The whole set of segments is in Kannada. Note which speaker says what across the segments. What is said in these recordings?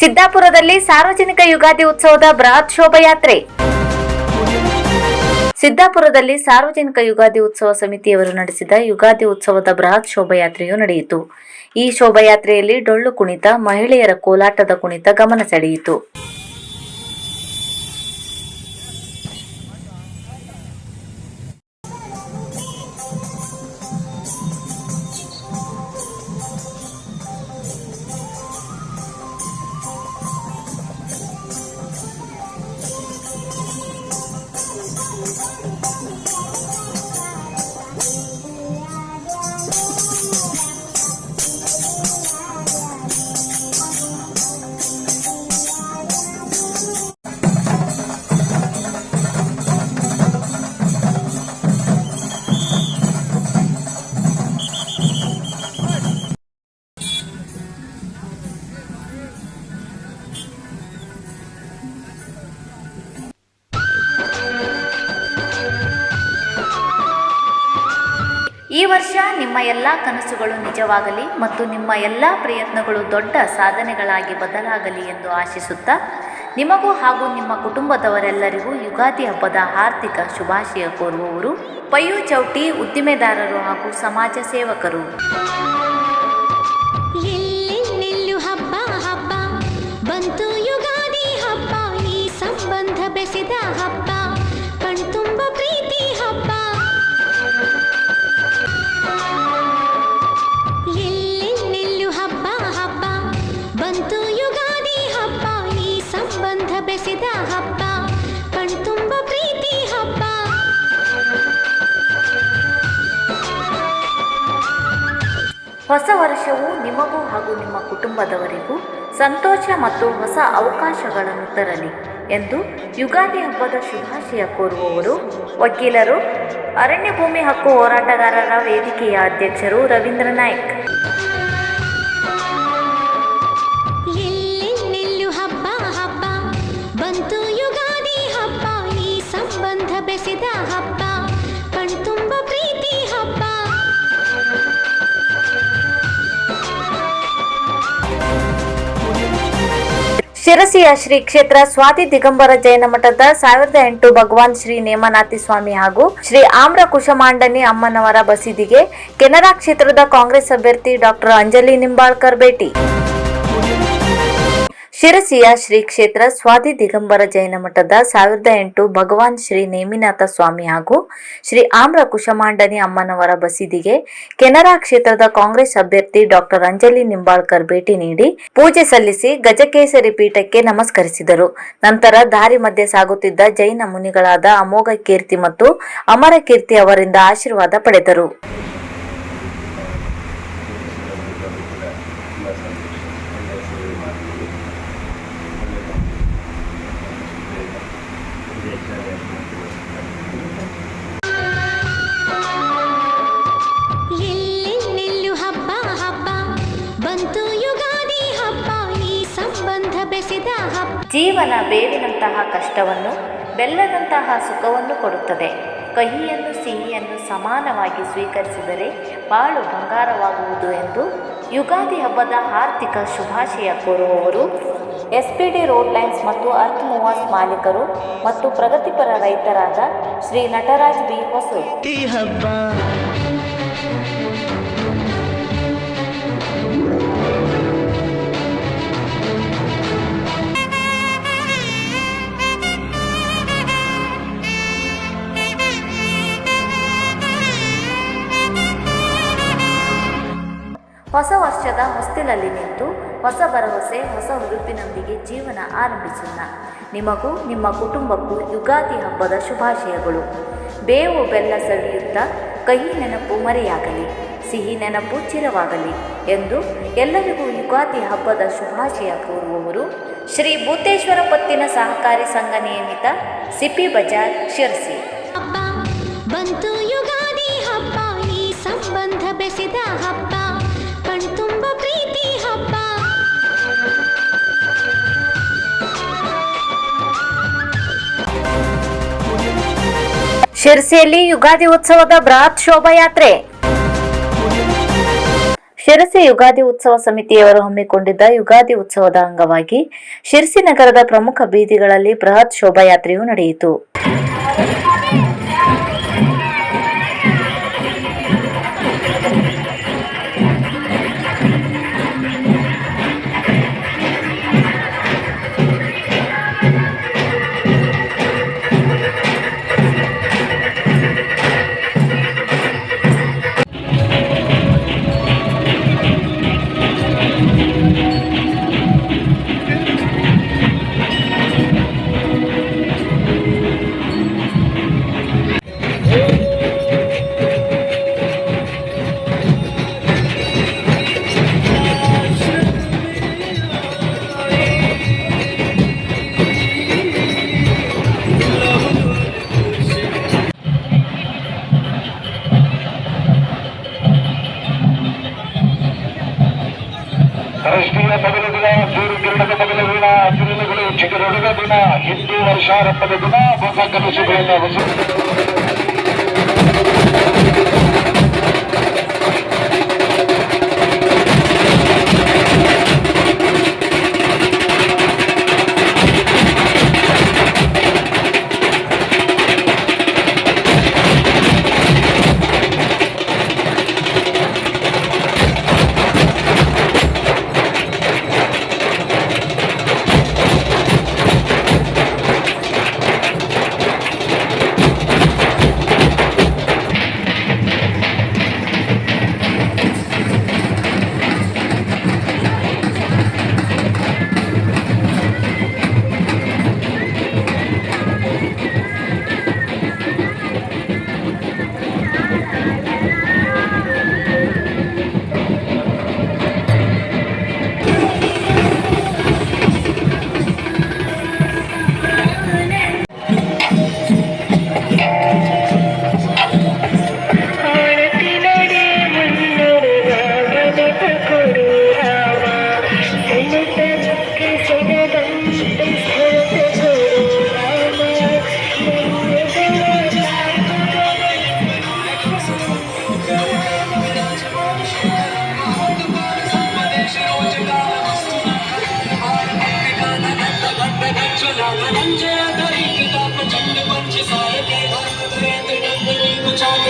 Speaker 1: ಸಿದ್ದಾಪುರದಲ್ಲಿ ಸಾರ್ವಜನಿಕ ಯುಗಾದಿ ಉತ್ಸವದ ಬೃಹತ್ ಶೋಭಾಯಾತ್ರೆ. ಸಿದ್ದಾಪುರದಲ್ಲಿ ಸಾರ್ವಜನಿಕ ಯುಗಾದಿ ಉತ್ಸವ ಸಮಿತಿಯವರು ನಡೆಸಿದ ಯುಗಾದಿ ಉತ್ಸವದ ಬೃಹತ್ ಶೋಭಾಯಾತ್ರೆಯು ನಡೆಯಿತು. ಈ ಶೋಭಾಯಾತ್ರೆಯಲ್ಲಿ ಡೊಳ್ಳು ಕುಣಿತ, ಮಹಿಳೆಯರ ಕೋಲಾಟದ ಕುಣಿತ ಗಮನ ಸೆಳೆಯಿತು. ಈ ವರ್ಷ ನಿಮ್ಮ ಎಲ್ಲ ಕನಸುಗಳು ನಿಜವಾಗಲಿ ಮತ್ತು ನಿಮ್ಮ ಎಲ್ಲ ಪ್ರಯತ್ನಗಳು ದೊಡ್ಡ ಸಾಧನೆಗಳಾಗಿ ಬದಲಾಗಲಿ ಎಂದು ಆಶಿಸುತ್ತಾ ನಿಮಗೂ ಹಾಗೂ ನಿಮ್ಮ ಕುಟುಂಬದವರೆಲ್ಲರಿಗೂ ಯುಗಾದಿ ಹಬ್ಬದ ಹಾರ್ದಿಕ ಶುಭಾಶಯ ಕೋರುವವರು ಪಯ್ಯು ಚೌಟಿ, ಉದ್ದಿಮೆದಾರರು ಹಾಗೂ ಸಮಾಜ ಸೇವಕರು.
Speaker 2: ಹಬ್ಬ ಹಬ್ಬ ಬಂತು ಯುಗಾದಿ ಹಬ್ಬ, ಈ ಸಂಬಂಧ ಬೆಸೆದ ಹಬ್ಬ, ಕಣ್ತುಂಬ ಪ್ರೀತಿ ಹಬ್ಬ. ಎಲ್ಲೆಲ್ಲೆಲ್ಲೂ ಹಬ್ಬ ಹಬ್ಬ ಬಂತು ಯುಗಾದಿ ಹಬ್ಬ, ಈ ಸಂಬಂಧ ಬೆಸೆದ ಹಬ್ಬ, ಕಣ್ತುಂಬ ಪ್ರೀತಿ ಹಬ್ಬ.
Speaker 1: ಹೊಸ ವರ್ಷವು ನಿಮಗೂ ಹಾಗೂ ನಿಮ್ಮ ಕುಟುಂಬದವರಿಗೂ ಸಂತೋಷ ಮತ್ತು ಹೊಸ ಅವಕಾಶಗಳನ್ನು ತರಲಿ ಎಂದು ಯುಗಾದಿ ಹಬ್ಬದ ಶುಭಾಶಯ ಕೋರುವವರು ವಕೀಲರು, ಅರಣ್ಯ ಭೂಮಿ ಹಕ್ಕು ಹೋರಾಟಗಾರರ ವೇದಿಕೆಯ ಅಧ್ಯಕ್ಷರು ರವೀಂದ್ರ ನಾಯ್ಕ್.
Speaker 2: ಎಲ್ಲೆಲ್ಲೆಲ್ಲೂ ಹಬ್ಬ ಹಬ್ಬ ಬಂತು ಯುಗಾದಿ ಹಬ್ಬ, ಈ ಸಂಬಂಧ ಬೆಸೆದ ಹಬ್ಬ, ಕಣ್ತುಂಬ ಪ್ರೀತಿ ಹಬ್ಬ.
Speaker 1: ಶಿರಸಿಯ ಶ್ರೀ ಕ್ಷೇತ್ರ ಸ್ವಾತಿ ದಿಗಂಬರ ಜೈನ ಮಠದ 1008 ಭಗವಾನ್ ಶ್ರೀ ನೇಮನಾಥಿ ಸ್ವಾಮಿ ಹಾಗೂ ಶ್ರೀ ಆಮ್ರ ಕುಶಮಾಂಡನಿ ಅಮ್ಮನವರ ಬಸದಿಗೆ ಕೆನರಾ ಕ್ಷೇತ್ರದ ಕಾಂಗ್ರೆಸ್ ಅಭ್ಯರ್ಥಿ ಡಾಕ್ಟರ್ ಅಂಜಲಿ ನಿಂಬಾಳ್ಕರ್ ಭೇಟಿ. ಶಿರಸಿಯ ಶ್ರೀ ಕ್ಷೇತ್ರ ಸ್ವಾತಿ ದಿಗಂಬರ ಜೈನ ಮಠದ 1008 ಭಗವಾನ್ ಶ್ರೀ ನೇಮಿನಾಥ ಸ್ವಾಮಿ ಹಾಗೂ ಶ್ರೀ ಆಮ್ರ ಕುಶಮಾಂಡನಿ ಅಮ್ಮನವರ ಬಸದಿಗೆ ಕೆನರಾ ಕ್ಷೇತ್ರದ ಕಾಂಗ್ರೆಸ್ ಅಭ್ಯರ್ಥಿ ಡಾಕ್ಟರ್ ಅಂಜಲಿ ನಿಂಬಾಳ್ಕರ್ ಭೇಟಿ ನೀಡಿ ಪೂಜೆ ಸಲ್ಲಿಸಿ ಗಜಕೇಸರಿ ಪೀಠಕ್ಕೆ ನಮಸ್ಕರಿಸಿದರು. ನಂತರ ದಾರಿ ಮಧ್ಯೆ ಸಾಗುತ್ತಿದ್ದ ಜೈನ ಮುನಿಗಳಾದ ಅಮೋಘ ಕೀರ್ತಿ ಮತ್ತು ಅಮರ ಕೀರ್ತಿ ಅವರಿಂದ ಆಶೀರ್ವಾದ ಪಡೆದರು.
Speaker 2: ಎಲ್ಲೆಲ್ಲೆಲ್ಲೂ ಹಬ್ಬ ಹಬ್ಬ ಬಂತು ಯುಗಾದಿ ಹಬ್ಬ, ಈ ಸಂಬಂಧ ಬೆಸೆದ ಹಬ್ಬ.
Speaker 1: ಜೀವನ ಬೇವಿನಂತಹ ಕಷ್ಟವನ್ನು, ಬೆಲ್ಲದಂತಹ ಸುಖವನ್ನು ಕೊಡುತ್ತದೆ. ಕಹಿಯನ್ನು ಸಿಹಿಯನ್ನು ಸಮಾನವಾಗಿ ಸ್ವೀಕರಿಸಿದರೆ ಬಾಳು ಬಂಗಾರವಾಗುವುದು ಎಂದು ಯುಗಾದಿ ಹಬ್ಬದ ಹಾರ್ದಿಕ ಶುಭಾಶಯ ಕೋರುವವರು ಎಸ್ಪಿಡಿ ರೋಡ್ ಲೈನ್ಸ್ ಮತ್ತು ಅರ್ತ್ ಮೂವರ್ಸ್ ಮಾಲೀಕರು ಮತ್ತು ಪ್ರಗತಿಪರ ರೈತರಾದ ಶ್ರೀ ನಟರಾಜ್ ಬಿ ಹೊಸೂರ್. ಹೊಸ ವರ್ಷದ ಹೊಸ್ತಿಲಲ್ಲಿ ನಿಂತು ಹೊಸ ಭರವಸೆ, ಹೊಸ ಹುರುಪಿನೊಂದಿಗೆ ಜೀವನ ಆರಂಭಿಸೋಣ. ನಿಮಗೂ ನಿಮ್ಮ ಕುಟುಂಬಕ್ಕೂ ಯುಗಾದಿ ಹಬ್ಬದ ಶುಭಾಶಯಗಳು. ಬೇವು ಬೆಲ್ಲ ಸವಿಯುತ್ತಾ ಕಹಿ ನೆನಪು ಮರೆಯಾಗಲಿ, ಸಿಹಿ ನೆನಪು ಚಿರವಾಗಲಿ ಎಂದು ಎಲ್ಲರಿಗೂ ಯುಗಾದಿ ಹಬ್ಬದ ಶುಭಾಶಯ ಕೋರುವವರು ಶ್ರೀ ಭೂತೇಶ್ವರ ಪತ್ತಿನ ಸಹಕಾರಿ ಸಂಘ ನಿಯಮಿತ ಸಿಪಿ ಬಜಾರ್, ಶಿರಸಿ.
Speaker 2: ಹಬ್ಬ ಬಂತು ಯುಗಾದಿ ಹಬ್ಬ, ಈ ಸಂಬಂಧ ಬೆಸೆದ ಹಬ್ಬ, ಕಣ್ತುಂಬ ಪ್ರೀತಿ ಹಬ್ಬ.
Speaker 1: ಶಿರಸಿಯಲ್ಲಿ ಯುಗಾದಿ ಉತ್ಸವದ ಬೃಹತ್ ಶೋಭಾಯಾತ್ರೆ. ಶಿರಸಿ ಯುಗಾದಿ ಉತ್ಸವ ಸಮಿತಿಯವರು ಹಮ್ಮಿಕೊಂಡಿದ್ದ ಯುಗಾದಿ ಉತ್ಸವದ ಅಂಗವಾಗಿ ಶಿರಸಿ ನಗರದ ಪ್ರಮುಖ ಬೀದಿಗಳಲ್ಲಿ ಬೃಹತ್ ಶೋಭಾಯಾತ್ರೆಯು ನಡೆಯಿತು.
Speaker 3: ರಾಷ್ಟ್ರೀಯ ಮಗಲ ದಿನ, ಸೂರ್ಯಕಿರಣದ ಮಗಲ ದಿನ, ಹಸಿರಿನಗಳು ಚಿಗುರೊಡೆದ ದಿನ, ಹಿಂದೂ ವರ್ಷಾರಂಭದ ದಿನ, ಹೊಸ ಕನಸುಗಳನ್ನು ಹೊಸ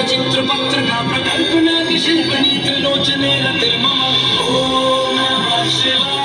Speaker 3: चित्रपत्रका प्रकल्पना शिल्पनी त्रिलोचने रतिर्मम ओम नमः शिवाय।